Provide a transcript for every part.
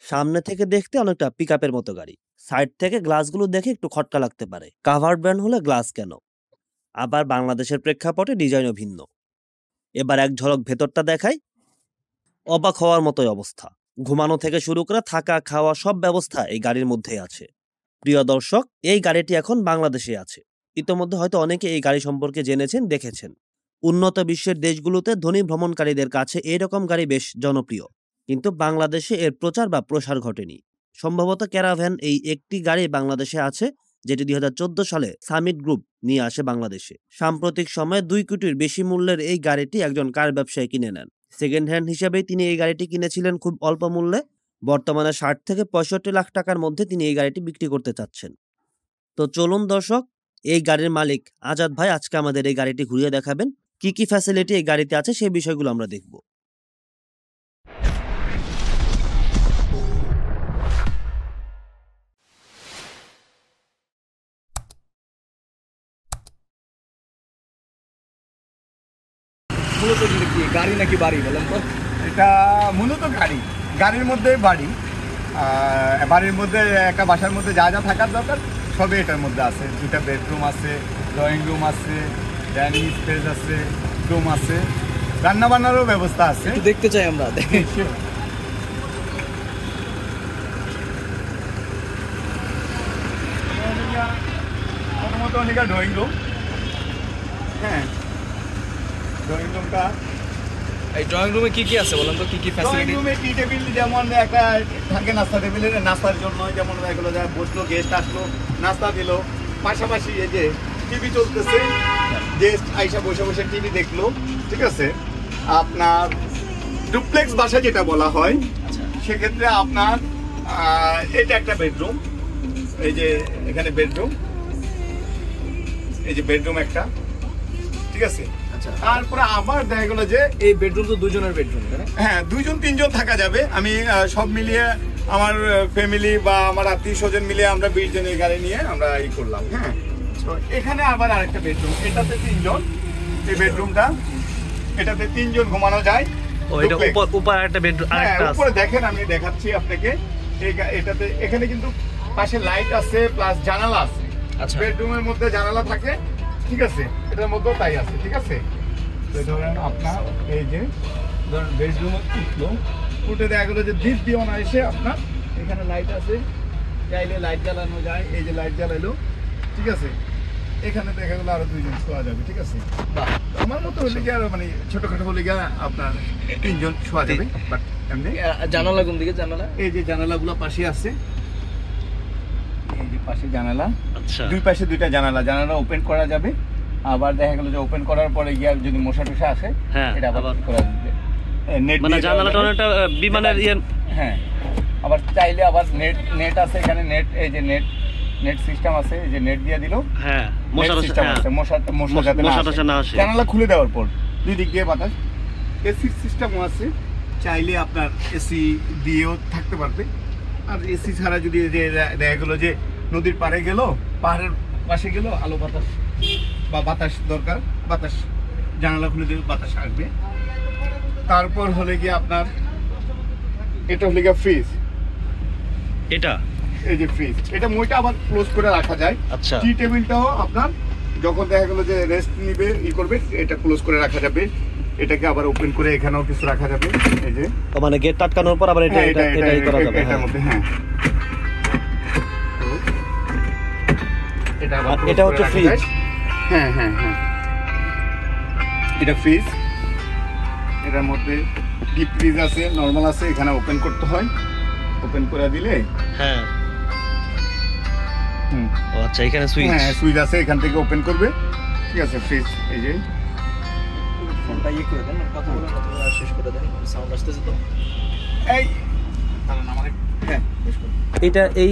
সামনে থেকে দেখতে অনেকটা পিকআপের মতো গাড়ি। সাইড থেকে গ্লাসগুলো দেখে একটু খটকা লাগতে পারে। কাভার্ড ব্র্যান্ড হলে গ্লাস কেন? আবার বাংলাদেশের প্রেক্ষাপটে ডিজাইনও ভিন্ন। এবার এক ঝলক ভেতরটা দেখাই। অবাক হওয়ার মতোই অবস্থা। ঘুমানো থেকে শুরু করে থাকা খাওয়া সব ব্যবস্থা এই গাড়ির মধ্যেই আছে। প্রিয় দর্শক, এই গাড়িটি এখন বাংলাদেশে আছে। ইতোমধ্যে হয়তো অনেকে এই গাড়ি সম্পর্কে জেনেছেন, দেখেছেন। উন্নত বিশ্বের দেশগুলোতে ধনী ভ্রমণকারীদের কাছে এইরকম গাড়ি বেশ জনপ্রিয়, কিন্তু বাংলাদেশে এর প্রচার বা প্রসার ঘটেনি। সম্ভবত ক্যারাভ্যান এই একটি গাড়ি বাংলাদেশে আছে, যেটি 2014 সালে সামিট গ্রুপ নিয়ে আসে বাংলাদেশে। সাম্প্রতিক সময়ে 2 কোটির বেশি মূল্যের এই গাড়িটি একজন কার ব্যবসায়ী কিনে নেন। সেকেন্ড হ্যান্ড হিসেবেই তিনি এই গাড়িটি কিনেছিলেন খুব অল্প মূল্যে। বর্তমানে 60 থেকে 65 লাখ টাকার মধ্যে তিনি এই গাড়িটি বিক্রি করতে চাচ্ছেন। তো চলুন দর্শক, এই গাড়ির মালিক আজাদ ভাই আজকে আমাদের এই গাড়িটি ঘুরিয়ে দেখাবেন। কি কি ফ্যাসিলিটি এই গাড়িতে আছে সেই বিষয়গুলো আমরা দেখব। মূলত কি গাড়ি নাকি বাড়ি বলেন তো? এটা মূলত গাড়ি, গাড়ির মধ্যে বাড়ি। বাড়ির মধ্যে একটা বাসার মধ্যে যা যা থাকার দরকার সবই এটার মধ্যে আছে। 2টা বেডরুম আছে, ড্রয়িং রুম আছে, ডাইনিং স্পেস আছে, রুম আছে, রান্না বান্নারও ব্যবস্থা আছে। দেখতে চাই আমরা। প্রথমত ড্রয়িং রুম। হ্যাঁ, ড্রয়িং রুমটা, এই ড্রয়িং রুমে কি কি আছে বলেন তো? কি কি ফ্যাসিলিটি? ড্রয়িং রুমে টি টেবিল যেমন একটা থাকে নাস্তা টেবিলের, নাস্তার জন্য যেমন এগুলো যায়, বসলো, গেস্ট আসলো, নাস্তা দিল। পাশাপাশি এই যে টিভি চলতেছে, গেস্ট আইসা বসে বসে টিভি দেখলো। ঠিক আছে, আপনার ডুপ্লেক্স বাসা যেটা বলা হয়, সেক্ষেত্রে আপনার এটা একটা বেডরুম। এই যে এখানে বেডরুম, এই যে বেডরুম একটা। ঠিক আছে, তারপরে আবার দেখা গেলো যে এই বেডরুম তো 2 জনের বেডরুম, হ্যাঁ 2 জন 3 জন থাকা যাবে। আমি সব মিলিয়ে আমার ফ্যামিলি বা আমার আত্মীয় স্বজন মিলিয়ে আমরা 20 জনের গাড়ি নিয়ে আমরা এই করলাম। হ্যাঁ, তো এখানে আবার আরেকটা বেডরুম, এটাতে 3 জন। এই বেডরুমটা, এটাতে 3 জন ঘুমানো যায়। উপরে একটা বেডরুম, আরেকটা উপরে দেখেন, আমি দেখাচ্ছি আপনাকে। এটাতে এখানে কিন্তু পাশে লাইট আছে, প্লাস জানালা আছে। বেডরুমের মধ্যে জানালা থাকে। ঠিক আছে, এটার মধ্যেও তাই আছে। ঠিক আছে, ধরেন আপনার এই যে ধরেন বেডরুমে উঠলো, উঠে দেখা গেলো যে দ্বীপ দিয়ে এসে আপনার এখানে লাইট আছে, চাইলে লাইট জ্বালানো যায়। এই যে লাইট জ্বালাইলো। ঠিক আছে, এখানে দেখা গেলো আরো 2 জন শোয়া যাবে। ঠিক আছে, আমার মতো হলে গিয়ে মানে ছোটখাটো হলে গিয়ে আপনার 3 জন শোয়া যাবে। বাট এমনি জানালা কোন দিকে? জানালা এই যে জানালাগুলো পাশে আছে, এই যে পাশে জানালা। আচ্ছা, 2 পাশে 2টা জানালা, জানালা ওপেন করা যাবে। আবার দেখা গেল যে ওপেন করার পরে গিয়ে যদি মশা টশা আসে, এটা আবার করা যাবে। নেট মানে জানালাটা অনেকটা বিমানের হ্যাঁ, আবার চাইলে আবার নেট আছে এখানে। নেট, এই যে নেট সিস্টেম আছে, এই যে নেট দিয়ে দিল। হ্যাঁ, মশা যাতে না আসে। জানালা খুলে দেওয়ার পর 2 দিক দিয়ে বাতাস। এসি সিস্টেমও আছে, চাইলে আপনার এসি দিয়েও থাকতে পারবে। আর এসি ছাড়া যদি দেখা গেলো যে নদীর পাড়ে গেল, পাহাড়ের পাশে গেল, আলো বাতাস বা বাতাস দরকার, বাতাস জানালা খুলে দিলে বাতাস আসবে। তারপর হলে গিয়ে আপনার এটা হলে গিয়ে ফ্রিজ। এটা এই যে ফ্রিজ, এটা মইটা আবার ক্লোজ করে রাখা যায়। আচ্ছা, টি টেবিলটাও আপনার যখন দেখা গেল যে রেস্ট নিবে করবে, এটা ক্লোজ করে রাখা যাবে। এটাকে আবার ওপেন করে এখানেও কিছু রাখা যাবে। এই যে মানে গেট আটকানোর পর আবার এটাই করা যাবে। এটার মধ্যে হ্যাঁ, এটা হচ্ছে ফ্রিজ। হ্যাঁ হ্যাঁ হ্যাঁ, এটা ফ্রিজ। এটার মধ্যে ডিপ ফ্রিজ আছে, নরমাল আছে। এখানে ওপেন করতে হয়, ওপেন করে দিলে হ্যাঁ। ও আচ্ছা, এখানে সুইচ, হ্যাঁ সুইচ আছে, এখান থেকে ওপেন করবে। ঠিক আছে, ফ্রিজ। এই যে ফোনটা করে দেন, কথা শেষ করে দেন, সাউন্ড আসতেছে তো। এই হ্যাঁ, এটা এই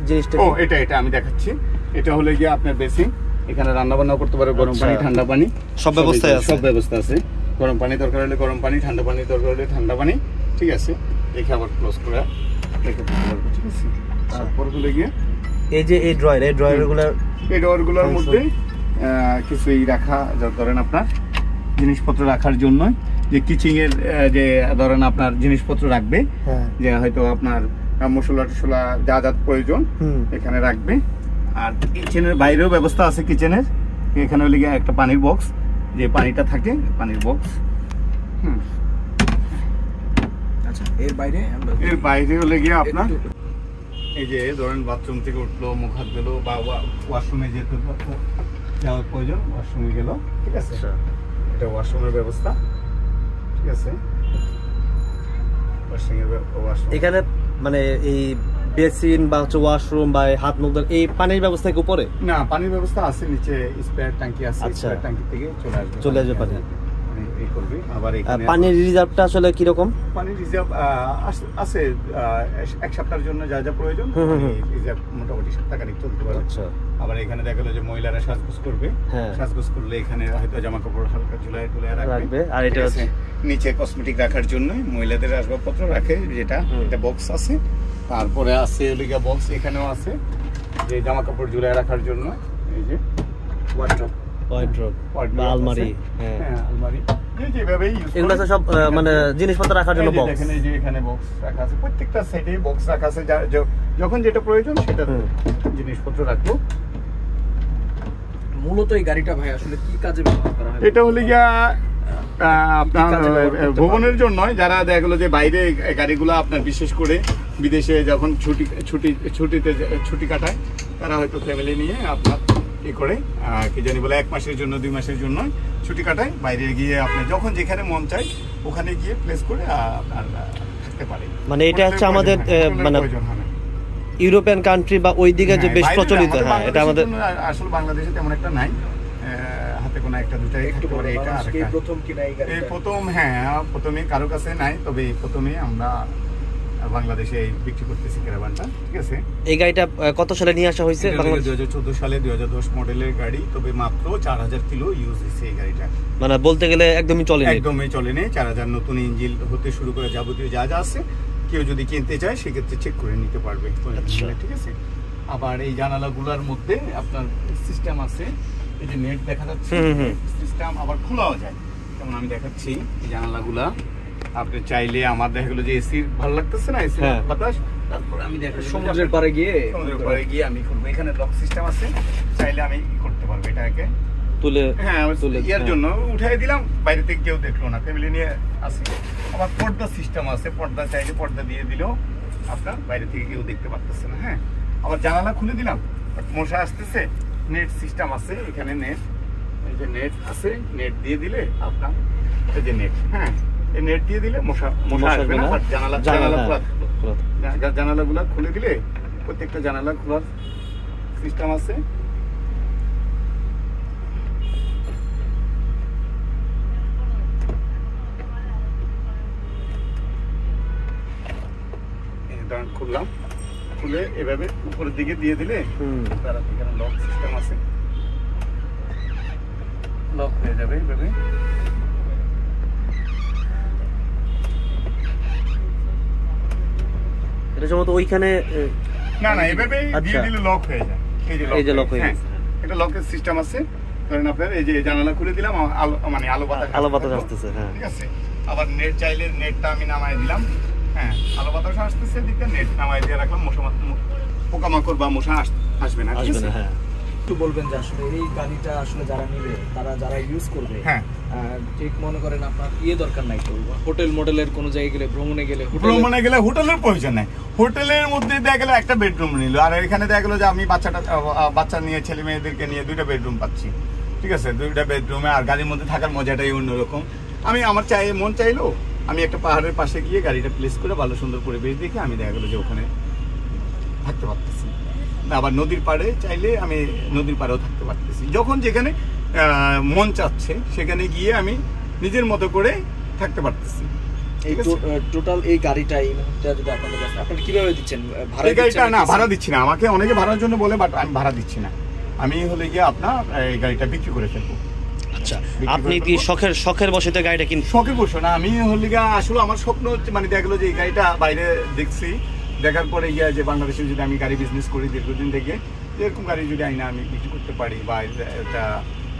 জিনিসটা, এটা আমি দেখাচ্ছি। এটা হলে গিয়ে আপনার বেসিন, এখানে রান্না বান্না করতে পারে। গরম পানি, ঠান্ডা পানি, সব ব্যবস্থা আছে। গরম পানি দরকার হলে গরম পানি, ঠান্ডা পানি দরকার হলে ঠান্ডা পানি। ঠিক আছে, রেখে আবার ক্লোজ করে রেখে দিতে পারবো। ঠিক আছে, তারপর হলে গিয়ে এই যে এই ড্রয়ারগুলোর মধ্যে কিছুই রাখা, ধরেন আপনার জিনিসপত্র রাখার জন্য, যে কিচিং এর যে ধরেন আপনার জিনিসপত্র রাখবে, যে হয়তো আপনার মশলা টসলা যা যা প্রয়োজন এখানে রাখবে। আর কিচেনের বাইরেও ব্যবস্থা আছে কিচেনের, এখানে হলে গিয়ে একটা পানির বক্স, যে পানিটা থাকে পানির বক্স। আচ্ছা, এর বাইরে হলে গিয়ে আপনার এই যে ধরেন বাথরুম থেকে উঠলো, মুখ হাত গেলো, বা ওয়াশরুমে যেতে যাওয়ার প্রয়োজন, ওয়াশরুমে গেল, ঠিক আছে, এটা ওয়াশরুমের ব্যবস্থা, ঠিক আছে। এখানে মানে এই বেসিন বা হচ্ছে ওয়াশরুম বা হাত মুখ ধোয়ার এই পানির ব্যবস্থা কি উপরে? না, পানির ব্যবস্থা আছে, নিচে স্পেয়ার ট্যাঙ্কি আছে, স্পেয়ার ট্যাঙ্কি থেকে চলে আসবে পানি। আবার এখানে পানির রিজার্ভটা আসলে কি রকম? পানির রিজার্ভ আছে, এক সপ্তাহের জন্য যা যা প্রয়োজন রিজার্ভ মোটামুটি সপ্তাহখানিক চলতে পারে। আচ্ছা, আবার এখানে দেখা গেল যে মহিলারা সাজগোজ করবে, সাজগোজ করলে এখানে হয়তো জামা কাপড় হালকা ঝুলায় টুলায় রাখবে। আর এটা হচ্ছে নিচে কসমেটিক রাখার জন্য মহিলাদের আসবাবপত্র রাখে, যেটা একটা বক্স আছে। তারপরে আছে লিগা বক্স, এখানেও আছে যে জামা কাপড় ঝুলায় রাখার জন্য, এই যে ওয়ার্ড্রপ বা আলমারি, আলমারি যেভাবে ইউজ করে, এগুলো সব মানে জিনিসপত্র রাখার জন্য বক্স। দেখেন এই যে এখানে বক্স রাখা আছে, প্রত্যেকটা সাইডে বক্স রাখা আছে, যখন যেটা প্রয়োজন সেটা জিনিসপত্র রাখবো। মূলত এই গাড়িটা ভাই আসলে কি কাজে ব্যবহার করা হয়? এটা হলে গিয়া আপনার ভ্রমণের জন্য, যারা দেখা গেলো যে বাইরে গাড়িগুলো আপনার বিশেষ করে বিদেশে যখন ছুটি কাটায়, তারা হয়তো ফ্যামিলি নিয়ে আপনার ই করে কি জানি বলে 1 মাসের জন্য 2 মাসের জন্য ছুটি কাটায়, বাইরে গিয়ে আপনার যখন যেখানে মন চায় ওখানে গিয়ে প্লেস করে আপনার থাকতে পারে। মানে এটা হচ্ছে আমাদের মানে ইউরোপিয়ান কান্ট্রি বা ওই দিকে যে বেশ প্রচলিত। হ্যাঁ, এটা আমাদের আসলে বাংলাদেশে তেমন একটা নাই, হাতে কোনো একটা দুটাই থাকতে পারে। এটা প্রথম কিনা এই গাড়ি? এই প্রথম, হ্যাঁ প্রথমে কারো কাছে নাই, তবে প্রথমে আমরা বাংলাদেশে বিক্রি করতেছি ক্যারাভানটা, ঠিক আছে। এই গাড়িটা কত সালে নিয়ে আসা হয়েছে? 2014 সালে 2010 মডেলের গাড়ি, তবে মাত্র 4000 কিলো ইউজ হয়েছে এই গাড়িটা। মানে বলতে গেলে একদমই চলেনি। 4000 নতুন ইঞ্জিন হতে শুরু করে যাবতীয় যা যা আছে, কেউ যদি কিনতে চায় সেক্ষেত্রে চেক করে নিতে পারবে, ঠিক আছে। আবার এই জানালাগুলোর মধ্যে আপনার সিস্টেম আছে, এই যে নেট দেখা যাচ্ছে, সিস্টেম আবার খোলাও যায়। যেমন আমি দেখাচ্ছি এই জানালাগুলা, আপনি চাইলে, আমার দেখা গেলো যে এসির ভালো লাগতেছে না, এসি বাতাস, তারপর আমি দেখাচ্ছি সমুদ্রের পাড়ে গিয়ে আমি খুলবো। এখানে লক সিস্টেম আছে, চাইলে আমি করতে পারবো এটাকে তুলে, ইয়ার জন্য উঠাই দিলাম, বাইরে থেকে কেউ দেখলো না, ফ্যামিলি নিয়ে আসি। আবার পর্দা সিস্টেম আছে, পর্দা চাইলে পর্দা দিয়ে দিলেও আপনার বাইরে থেকে কেউ দেখতে পারতেছে না। হ্যাঁ, আবার জানালা খুলে দিলাম, মশা আসতেছে, নেট সিস্টেম আছে, এখানে নেট, এই যে নেট আছে, নেট দিয়ে দিলে আপনার এই যে নেট, হ্যাঁ এই নেট দিয়ে দিলে মশা আসবে না। জানালাগুলা খুলে দিলে প্রত্যেকটা জানালা খোলার সিস্টেম আছে। খুললাম, খুলে এভাবে উপরের দিকে দিয়ে দিলে এখানে লক সিস্টেম আছে, লক হয়ে যাবে এভাবে। এটা সম্ভবত ওইখানে না, এভাবে দিয়ে দিলে লক হয়ে যায়। এই যে লক হয়ে গেছে, এটা লকের সিস্টেম আছে। ধরেন আপনার এই যে জানালা খুলে দিলাম, মানে আলো বাতাস আসতেছে, হ্যাঁ ঠিক আছে। আবার নেট চাইলে নেটটা আমি নামাই দিলাম, হ্যাঁ আলো বাতাস আসতেছে, দিকে নেট নামাই দিয়ে রাখলাম, পোকামাকড় বা মশা আসবে না। হ্যাঁ, একটু বলবেন যে আসলে এই গাড়িটা আসলে যারা নেবে, তারা যারা ইউজ করবে, হ্যাঁ ঠিক মনে করেন আপনার দরকার নাই, তো হোটেল মডেলের কোনো জায়গায় গেলে, ভ্রমণে গেলে হোটেলের প্রয়োজন নাই। হোটেলের মধ্যে দেখা গেলে একটা বেডরুম নিল, আর এখানে দেখা গেলো যে আমি বাচ্চা নিয়ে, ছেলে মেয়েদেরকে নিয়ে 2টা বেডরুম পাচ্ছি, ঠিক আছে। 2টা বেডরুমে আর গাড়ির মধ্যে থাকার মজাটাই অন্যরকম। আমি আমার মন চাইলো আমি একটা পাহাড়ের পাশে গিয়ে গাড়িটা প্লেস করে ভালো সুন্দর পরিবেশ দেখে আমি দেখা গেলো যে ওখানে থাকতে পারতেছি। আবার নদীর পাড়ে চাইলে আমি নদীর পাড়েও থাকতে পারতেছি, যখন যেখানে মন চাচ্ছে সেখানে গিয়ে আমি নিজের মতো করে থাকতে পারতেছি। টোটাল এই গাড়িটা এই মুহূর্তে যদি আপনাদের কাছে, আপনারা কিভাবে দিচ্ছেন ভাড়া? এই গাড়িটা না, ভাড়া দিচ্ছি না। আমাকে অনেকে ভাড়ার জন্য বলে, বাট আমি ভাড়া দিচ্ছি না। আমি হলে গিয়ে আপনার এই গাড়িটা বিক্রি করে ফেলবো। আচ্ছা, আপনি কি শখের বসে গাড়িটা কিনবেন? শখের বসে না, আমি হলে গিয়ে আসলে আমার স্বপ্ন হচ্ছে, মানে দেখা গেলো যে এই গাড়িটা বাইরে দেখছি, দেখার পরে গিয়ে যে বাংলাদেশে যদি আমি গাড়ি বিজনেস করি দীর্ঘদিন থেকে, এরকম গাড়ি যদি আইনা আমি বিক্রি করতে পারি, বা এটা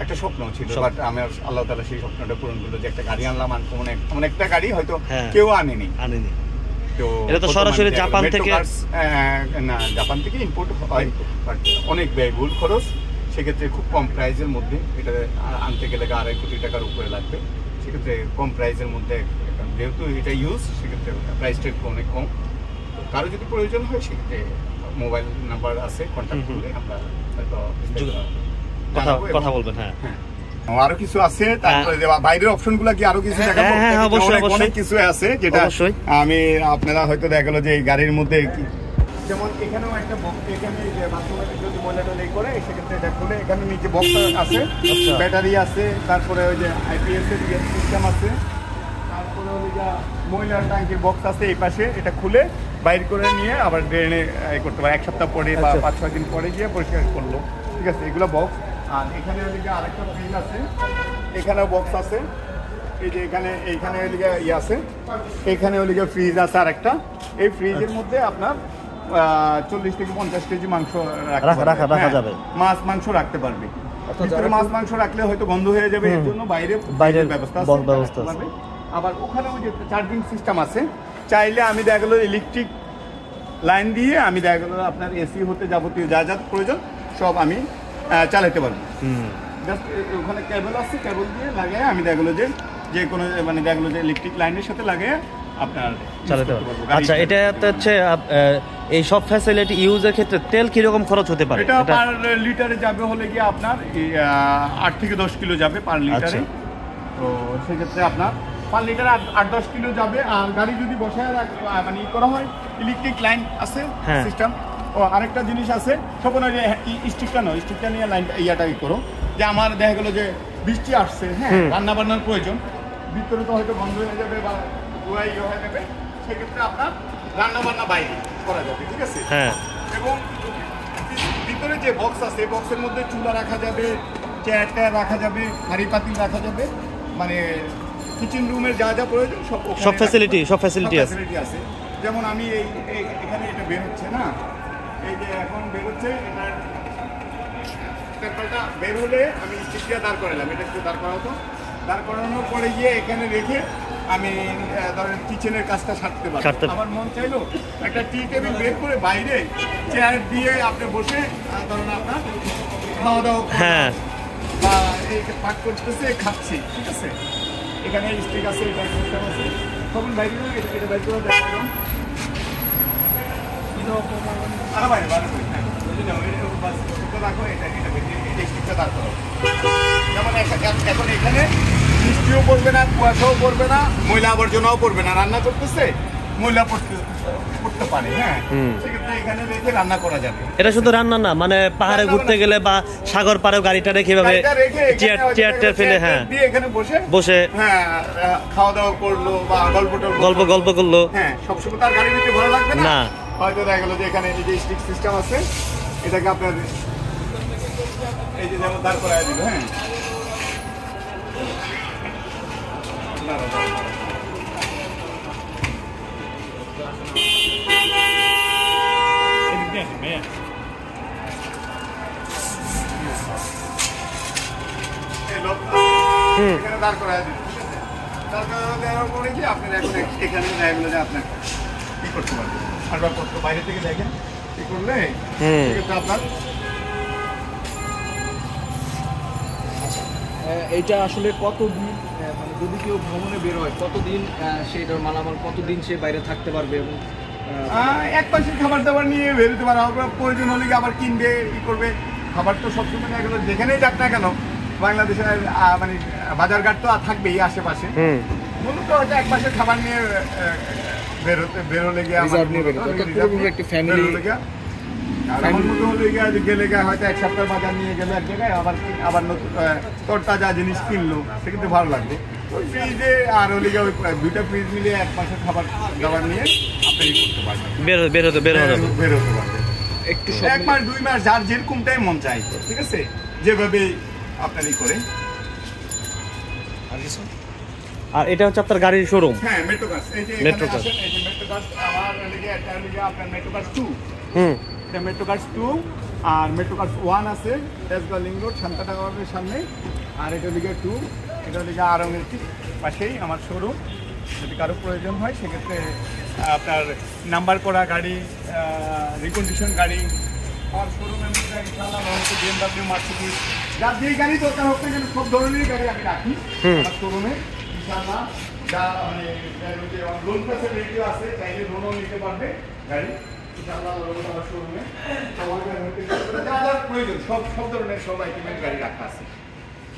একটা স্বপ্ন ছিল, বাট আমার আল্লাহ তাআলা সেই স্বপ্নটা পূরণ করলো যে একটা গাড়ি আনলাম, আনকমন এমন একটা গাড়ি হয়তো কেউ আনেনি। তো এটা তো সরাসরি জাপান থেকে না, জাপান থেকে ইম্পোর্ট হয়, বাট অনেক ব্যয়বহুল খরচ। সেক্ষেত্রে খুব কম প্রাইসের মধ্যে এটা আনতে গেলে 2.5 কোটি টাকার উপরে লাগবে। সেক্ষেত্রে কম প্রাইসের মধ্যে, যেহেতু এটা ইউজ, সেক্ষেত্রে প্রাইসটা একটু অনেক কম। তো কারো যদি প্রয়োজন হয় সেক্ষেত্রে মোবাইল নাম্বার আছে, কন্ট্যাক্ট করলে আমরা হয়তো কথা বলবেন। হ্যাঁ, আরো কিছু আছে, তারপরে বাইরের অপশনগুলো কি আরো কিছু দেখাবো? অনেক কিছু আছে যেটা আমি আপনারা হয়তো দেখা গেল যে এই গাড়ির মধ্যে যেমন এখানেও একটা বক্স, এখানে যে বাথরুমে যদি ময়লা টয়লা করে সেক্ষেত্রে এটা খুলে এখানে নিচে বক্স আছে, ব্যাটারি আছে, তারপরে ওই যে আইপিএস এর সিস্টেম আছে, তারপরে ওই যে ময়লার ট্যাঙ্কির বক্স আছে এই পাশে। এটা খুলে বাইর করে নিয়ে আবার ড্রেনে করতে পারে, 1 সপ্তাহ পরে বা 5-6 দিন পরে গিয়ে পরিষ্কার করলো। ঠিক আছে, এগুলো বক্স। আর এখানে ওইদিকে আরেকটা ফ্রিজ আছে, এখানেও বক্স আছে। এই যে এইখানে ওইদিকে ইয়ে আছে, এখানে ওইদিকে ফ্রিজ আছে আরেকটা। এই ফ্রিজের মধ্যে আপনার 40 থেকে 50 কেজি মাংস রাখা যাবে, মাছ মাংস রাখতে পারবে। ভিতরে মাছ মাংস রাখলে হয়তো গন্ধ হয়ে যাবে, এর জন্য বাইরের ব্যবস্থা আছে। আবার ওখানে ওই যে চার্জিং সিস্টেম আছে, চাইলে আমি দেখা গেল ইলেকট্রিক লাইন দিয়ে আমি দেখা গেল আপনার এসি হতে যাবতীয় যা যা প্রয়োজন সব আমি চালাতে পারবো। জাস্ট ওখানে কেবল আছে, কেবল দিয়ে লাগিয়ে আমি দেখা গেলো যে কোনো মানে দেখা গেলো যে ইলেকট্রিক লাইনের সাথে লাগিয়ে আপনার চালাতে পারবো। আচ্ছা, এটাতে হচ্ছে এই সব ফ্যাসিলিটি ইউজের ক্ষেত্রে তেল কিরকম খরচ হতে পারে? এটা পার লিটারে যাবে হলে গিয়ে আপনার 8 থেকে 10 কিলো যাবে পার লিটারে। তো সেক্ষেত্রে আপনার পার লিটারে 8-10 কিলো যাবে। আর গাড়ি যদি বসায় মানে করা হয়, ইলেকট্রিক লাইন আছে সিস্টেম। ও আরেকটা জিনিস আছে, সব না যে স্টিকটা নয়, স্টিকটা নিয়ে লাইনটা ইয়াটাই করো যে আমার দেখা গেলো যে বৃষ্টি আসছে, হ্যাঁ, রান্না বান্নার প্রয়োজন, ভিতরে তো হয়তো বন্ধ হয়ে যাবে বা ধোয়া ইয়ে হয়ে যাবে, সেক্ষেত্রে আপনার রান্না বান্না বাইরে করা যাবে। ঠিক আছে, হ্যাঁ। এবং ভিতরে যে বক্স আছে, বক্সের মধ্যে চুলা রাখা যাবে, চেয়ার রাখা যাবে, হাঁড়ি পাতিল রাখা যাবে, মানে কিচেন রুমের যা যা প্রয়োজন সব ফ্যাসিলিটি আছে। যেমন আমি এখানে এটা বের হচ্ছে না, এই যে এখন বের হচ্ছে, এটা বের হলে আমি স্টিকটা দাঁড় করালাম, এটা একটু দাঁড় করাতো, দাঁড় করানোর পরে গিয়ে এখানে রেখে আমি ধরেন কিচেনের কাজটা সারতে পারবো। আমার মন চাইলো একটা টি টেবিল বের করে বাইরে চেয়ার দিয়ে আপনি বসে ধরুন আপনার খাওয়া দাওয়া বা এই পাক করতেছে, খাচ্ছি। ঠিক আছে, এখানে স্টিক আছে, এটা সিস্টেম আছে, তখন বাইরে এটা বাইর করে দেখালাম। এখন এখানে বৃষ্টিও পড়বে না, কুয়াশাও পড়বে না, ময়লা আবর্জনাও পড়বে না, রান্না করতেছে ময়লা পড়তে পারে, হ্যাঁ, সেক্ষেত্রে এখানে রেখে রান্না করা যাবে। এটা শুধু রান্না না, মানে পাহাড়ে ঘুরতে গেলে বা সাগর পাড়েও গাড়িটা রেখে ভাবে চেয়ার ফেলে, হ্যাঁ, এখানে বসে হ্যাঁ খাওয়া দাওয়া করলো বা গল্প করলো, হ্যাঁ, সবসময় তার গাড়ি নিতে ভালো লাগবে না। হয়তো দেখা গেলো যে এখানে এই যে স্টিক সিস্টেম আছে, এটাকে আপনার এই যে যেমন দাঁড় করায় দিল, হ্যাঁ, এখানে দাঁড় করায় দিল। ঠিক আছে, দাঁড় করানো দেওয়ার পরে কি আপনার এখন এখানে দেখা গেলো যে আপনার কি করতে পারবেন, আসবাবপত্র বাইরে থেকে দেখেন কি করলে সেক্ষেত্রে আপনার এইটা আসলে কতদিন, মানে যদি কেউ ভ্রমণে বের হয় কতদিন সেটার মালামাল কতদিন সে বাইরে থাকতে পারবে? এবং 1 মাসের খাবার দাবার নিয়ে বেরোতে পারে, প্রয়োজন হলে কি আবার কিনবে, ই করবে। খাবার তো সবসময় দেখা গেলো যেখানেই যাক না কেন বাংলাদেশের মানে বাজারঘাট তো থাকবেই আশেপাশে, মূলত হয়তো 1 মাসের খাবার নিয়ে বেরোলে গিয়ে একটা ফ্যামিলি আমার মতো হলে গেলে হয়তো 1 সপ্তাহ বাজার নিয়ে গেলো এক জায়গায়, আবার নতুন তরতাজা জিনিস কিনলো, সেক্ষেত্রে ভালো লাগবে। ওই ফ্রিজে আর হলে গিয়ে ওই 2টা ফ্রিজ মিলিয়ে 1 মাসের খাবার দাবার নিয়ে আপনি করতে পারবেন, বের হতে পারবেন। একটু 1 মাস 2 মাস যার যেরকমটাই মন চাই, ঠিক আছে, যেভাবে আপনারই করে। আর এটা হচ্ছে আপনার গাড়ির শোরুম? হ্যাঁ, মেট্রোকার্স। এই যে মেট্রোকার্স, আমার আপনার মেট্রোকার্স 2, এটা মেট্রোকার্স 2 আর মেট্রো কার্স 1 আছে তেজগাঁ লিং রোড শান্তাটাওয়ারের সামনে, আর এটা দিকে 2, এটা দিকে আরঙের ঠিক পাশেই আমার শোরুম। যদি কারো প্রয়োজন হয় সেক্ষেত্রে আপনার নাম্বার করা গাড়ি, রিকন্ডিশন গাড়ি আমার শোরুমের মধ্যে ইনশাআল্লাহ রয়েছে। BMW, মার্সিডিজ, যার যেই গাড়ি দরকার হোক না কেন সব ধরনের গাড়ি আমি রাখি আমার শোরুমে ইনশাআল্লাহ। যা মানে লোন ফ্যাসিলিটিও আছে, চাইলে লোনও নিতে পারবে গাড়ি ইনশাআল্লাহ। লোন আমার শোরুমে যা যা প্রয়োজন সব ধরনের সব আইটেমের গাড়ি রাখা আছে।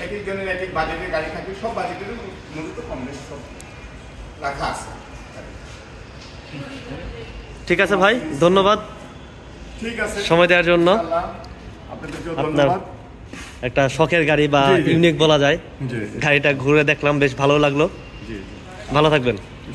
এক একজনের এক এক বাজেটের গাড়ি থাকে, সব বাজেটের মূলত কম বেশি সব রাখা আছে। ঠিক আছে ভাই, ধন্যবাদ ঠিক আছে সময় দেওয়ার জন্য। আপনাদেরকেও আপনার ধন্যবাদ। একটা শখের গাড়ি বা জি, জি। ইউনিক বলা যায়, জি গাড়িটা ঘুরে দেখলাম, বেশ ভালো লাগলো। জি ভালো থাকবেন। জি